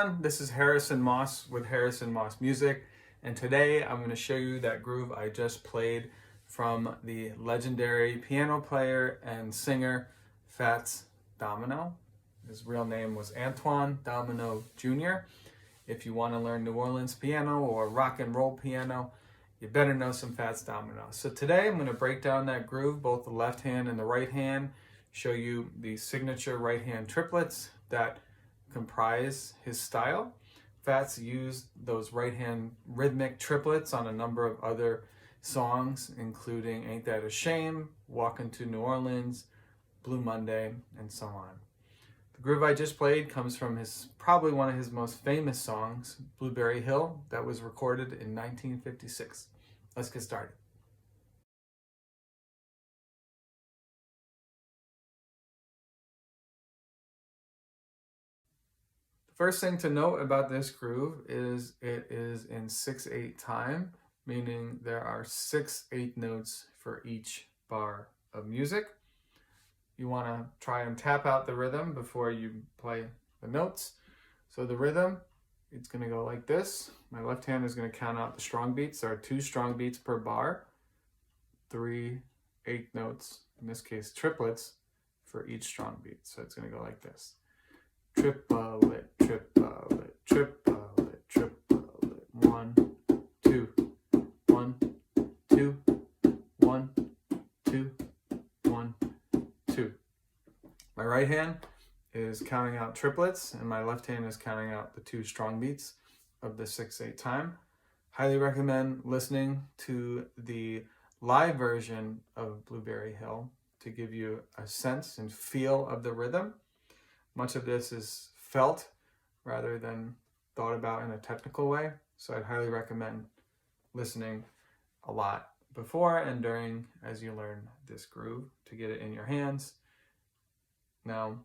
everyone, this is Harrison Moss with Harrison Moss Music, and today I'm going to show you that groove I just played from the legendary piano player and singer Fats Domino. His real name was Antoine Domino Jr. If you want to learn New Orleans piano or rock and roll piano, you better know some Fats Domino. So today I'm going to break down that groove, both the left hand and the right hand, show you the signature right hand triplets that comprise his style. Fats used those right hand rhythmic triplets on a number of other songs, including Ain't That a Shame, Walkin' to New Orleans, Blue Monday, and so on. The groove I just played comes from probably one of his most famous songs, Blueberry Hill, that was recorded in 1956. Let's get started. First thing to note about this groove is it is in 6/8 time, meaning there are 6 8 notes for each bar of music. You want to try and tap out the rhythm before you play the notes. So the rhythm, it's going to go like this. My left hand is going to count out the strong beats. There are 2 strong beats per bar, 3 8 notes, in this case triplets, for each strong beat. So it's going to go like this. Triplet, triplet, triplet, triplet. 1, 2, 1, 2, 1, 2, 1, 2. My right hand is counting out triplets, and my left hand is counting out the 2 strong beats of the 6/8 time. Highly recommend listening to the live version of Blueberry Hill to give you a sense and feel of the rhythm. Much of this is felt rather than thought about in a technical way, so I'd highly recommend listening a lot before and during as you learn this groove to get it in your hands. Now,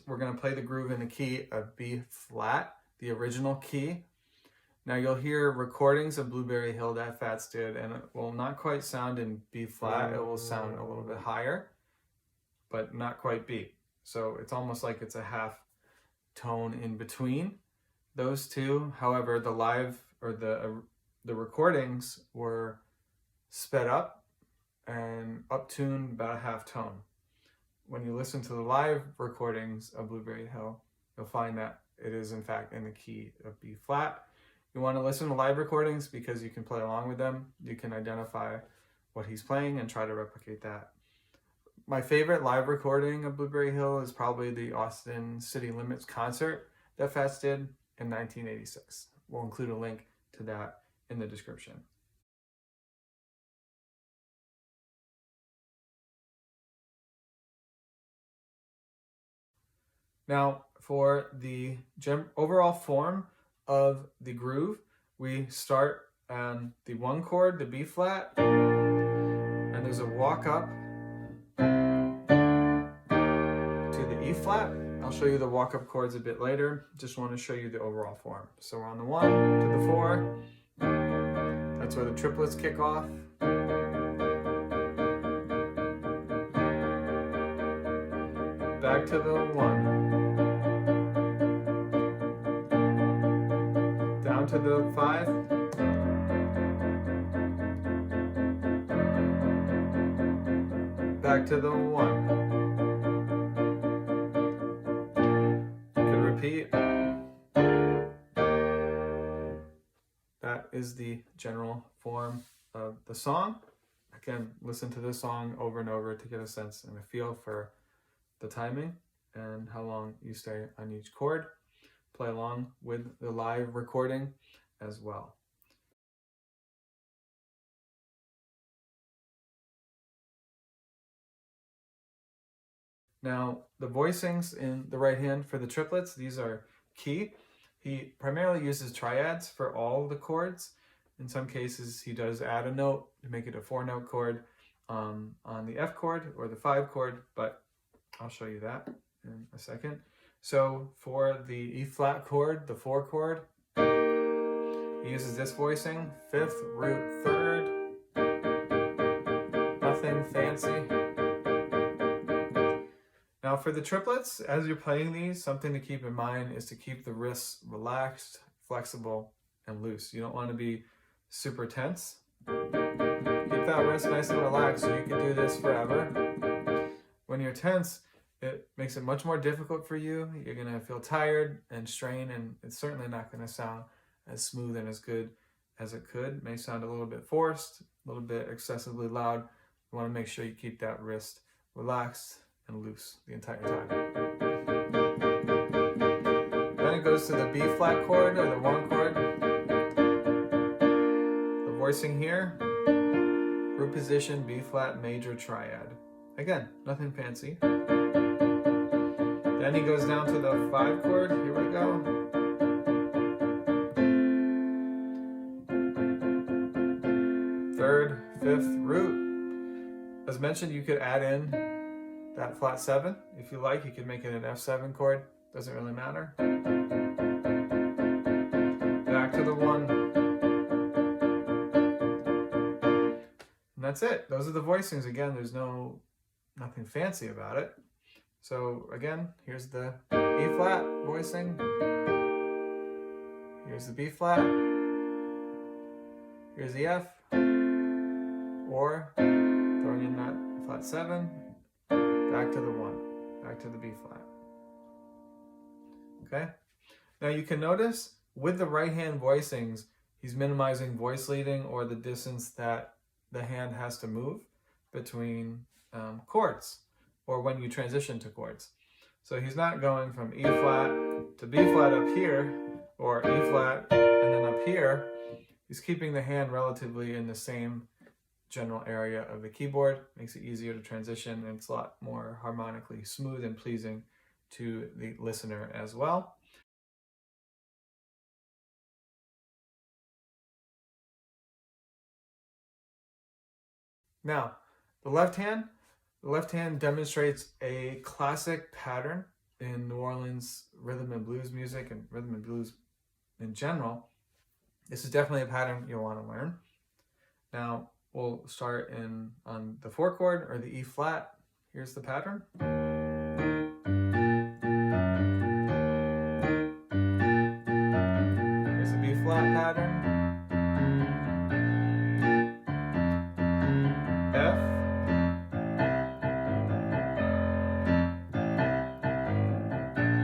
we're going to play the groove in the key of B flat, the original key. Now you'll hear recordings of Blueberry Hill that Fats did, and it will not quite sound in B flat. It will sound a little bit higher, but not quite B. So it's almost like it's a half tone in between those two. However, the live or the recordings were sped up and up-tuned about a half tone. When you listen to the live recordings of Blueberry Hill, you'll find that it is in fact in the key of B flat. You want to listen to live recordings because you can play along with them. You can identify what he's playing and try to replicate that. My favorite live recording of Blueberry Hill is probably the Austin City Limits concert that Fats did in 1986. We'll include a link to that in the description. Now, for the overall form of the groove, we start on the 1 chord, the B flat, and there's a walk up to the E flat. I'll show you the walk up chords a bit later. Just want to show you the overall form. So we're on the 1 to the 4. That's where the triplets kick off. Back to the 1. Down to the 5. Back to the 1. You can repeat. That is the general form of the song. Again, listen to this song over and over to get a sense and a feel for the timing and how long you stay on each chord. Play along with the live recording as well. Now, the voicings in the right hand for the triplets, these are key. He primarily uses triads for all the chords. In some cases, he does add a note to make it a 4-note chord on the F chord or the 5 chord, but I'll show you that in a second. So for the E flat chord, the 4 chord, he uses this voicing, 5th, root 3rd, nothing fancy. Now Now for the triplets, as you're playing these, something to keep in mind is to keep the wrists relaxed, flexible, and loose. You don't want to be super tense. Keep that wrist nice and relaxed so you can do this forever. When you're tense, it makes it much more difficult for you. You're going to feel tired and strained, and it's certainly not going to sound as smooth and as good as it could. It may sound a little bit forced, a little bit excessively loud. You want to make sure you keep that wrist relaxed and loose the entire time. Then it goes to the B flat chord or the 1 chord. The voicing here, root position, B flat major triad. Again, nothing fancy. Then he goes down to the 5 chord. Here we go. Third, 5th root. As mentioned, you could add in that flat 7 if you like. You could make it an F7 chord. Doesn't really matter. Back to the 1. And that's it. Those are the voicings. Again, there's nothing fancy about it. So again, here's the E flat voicing. Here's the B flat. Here's the F. Or throwing in that flat 7. Back to the 1. Back to the B flat. Okay? Now you can notice with the right hand voicings, he's minimizing voice leading or the distance that the hand has to move between chords, or when you transition to chords. So he's not going from E flat to B flat up here, or E flat and then up here. He's keeping the hand relatively in the same general area of the keyboard. Makes it easier to transition, and it's a lot more harmonically smooth and pleasing to the listener as well. Now, the left hand demonstrates a classic pattern in New Orleans rhythm and blues music and rhythm and blues in general. This is definitely a pattern you'll want to learn. Now, we'll start on the 4 chord or the E flat. Here's the pattern. Here's the B flat pattern. F.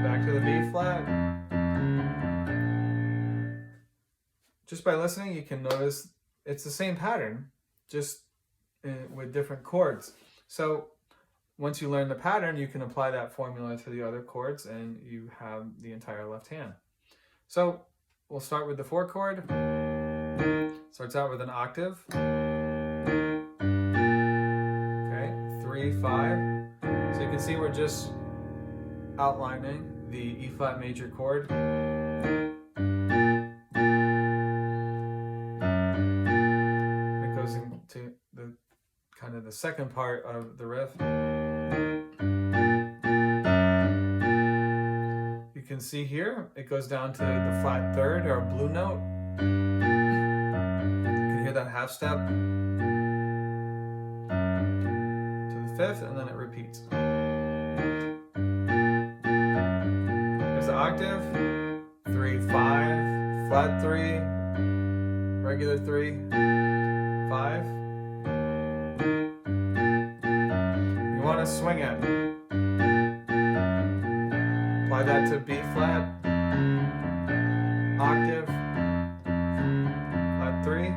Back to the B flat. Just by listening, you can notice it's the same pattern, just with different chords. So once you learn the pattern, you can apply that formula to the other chords and you have the entire left hand. So we'll start with the 4 chord. Starts out with an octave. Okay, 3, 5. So you can see we're just outlining the E flat major chord. To the kind of the second part of the riff. You can see here it goes down to the flat 3rd or a blue note. You can hear that half step to the 5th, and then it repeats. There's the octave, 3, 5, flat 3, regular 3, 5. You want to swing it. Apply that to B flat, octave, flat 3,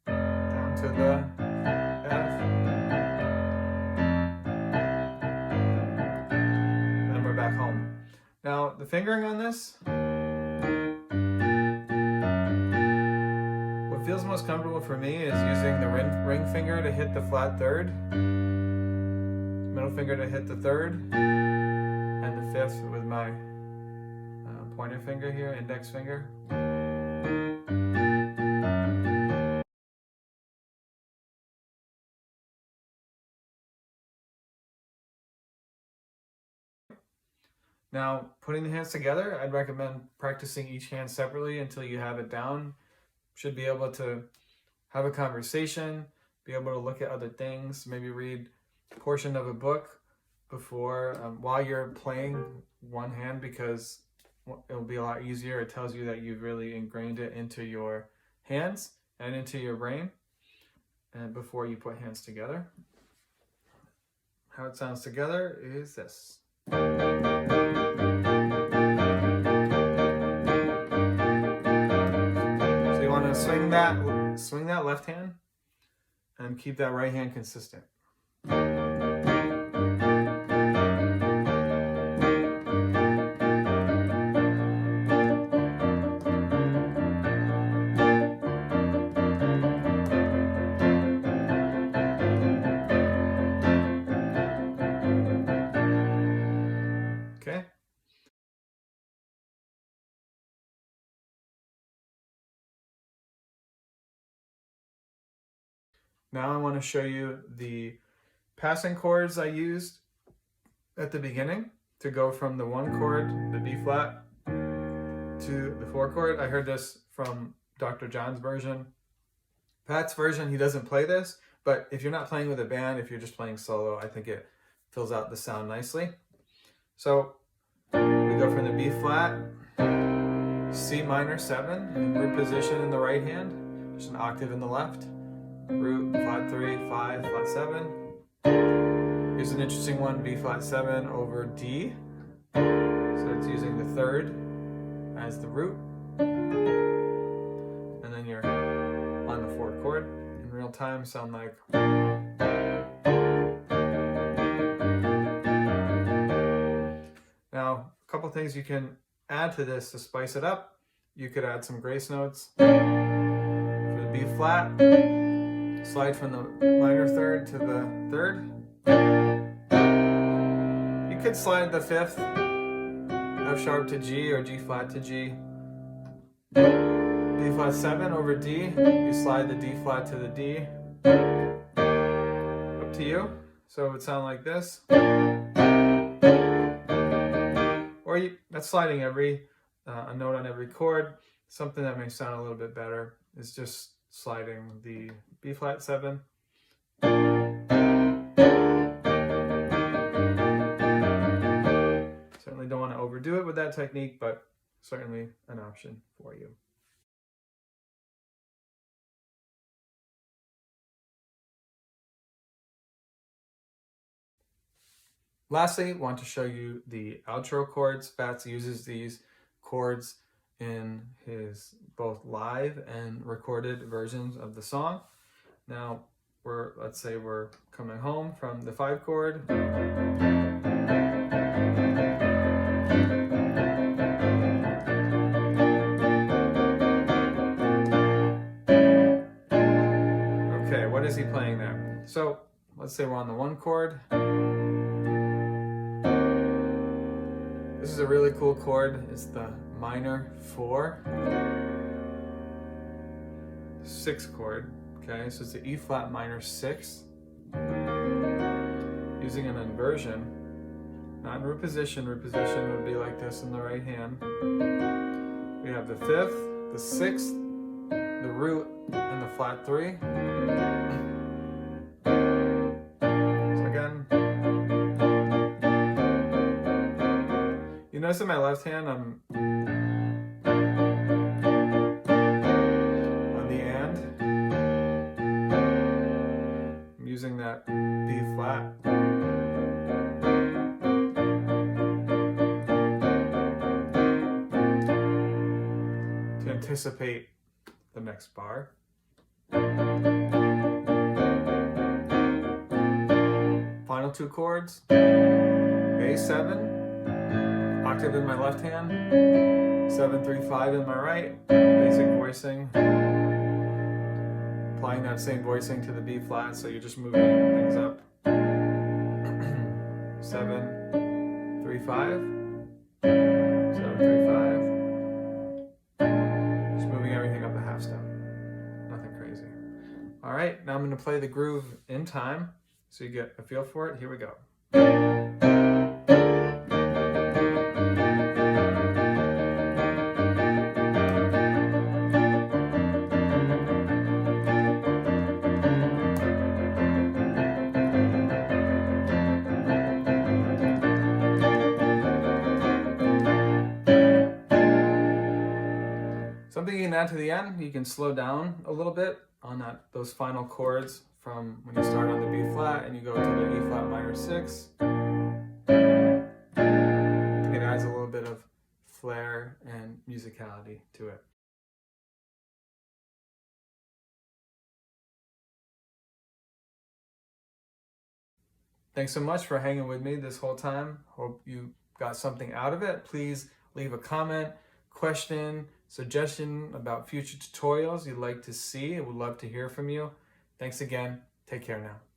down to the F, and then we're back home. Now the fingering on this, feels most comfortable for me is using the ring finger to hit the flat 3rd, middle finger to hit the 3rd, and the 5th with my pointer finger here, index finger. Now, putting the hands together, I'd recommend practicing each hand separately until you have it down. Should be able to have a conversation, be able to look at other things, maybe read a portion of a book before while you're playing one hand, because it'll be a lot easier. It tells you that you've really ingrained it into your hands and into your brain, and before you put hands together. How it sounds together is this. So you want to swing that left hand and keep that right hand consistent. Okay. Now I want to show you the passing chords I used at the beginning to go from the 1 chord, the B flat, to the 4 chord. I heard this from Dr. John's version. Pat's version, he doesn't play this, but if you're not playing with a band, if you're just playing solo, I think it fills out the sound nicely. So we go from the B flat, C minor 7, in root position in the right hand, just an octave in the left, root, flat 3, 5, flat 7. Here's an interesting one, B flat 7 over D. So it's using the 3rd as the root. And then you're on the 4th chord. In real time, sound like. Now, a couple things you can add to this to spice it up. You could add some grace notes. For the B flat, slide from the minor 3rd to the 3rd. You could slide the 5th, F sharp to G or G flat to G. D flat 7 over D, you slide the D flat to the D. Up to you. So it would sound like this. Or that's sliding a note on every chord. Something that may sound a little bit better is just sliding the B flat 7. Certainly don't want to overdo it with that technique, but certainly an option for you. Lastly, I want to show you the outro chords. Fats uses these chords in his both live and recorded versions of the song. Now, let's say we're coming home from the 5 chord. Okay, what is he playing there? So let's say we're on the 1 chord. This is a really cool chord. It's the minor 4, 6 chord. Okay, so it's the E flat minor 6. Using an inversion, not in root position. Root position would be like this in the right hand. We have the 5th, the 6th, the root, and the flat 3. So again, you notice in my left hand, I'm on the and. I'm using that B flat. To anticipate the next bar. Final 2 chords, A7. Octave in my left hand, 7, 3, 5 in my right, basic voicing. Applying that same voicing to the B flat, so you're just moving things up. 7, 3, 5, 7, 3, 5. Just moving everything up a half step. Nothing crazy. All right, now I'm going to play the groove in time, so you get a feel for it. Here we go. to the end, you can slow down a little bit on those final chords from when you start on the B flat and you go to the E flat minor 6. I think it adds a little bit of flair and musicality to it. Thanks so much for hanging with me this whole time. Hope you got something out of it. Please leave a comment, question, suggestion about future tutorials you'd like to see. I would love to hear from you. Thanks again. Take care now.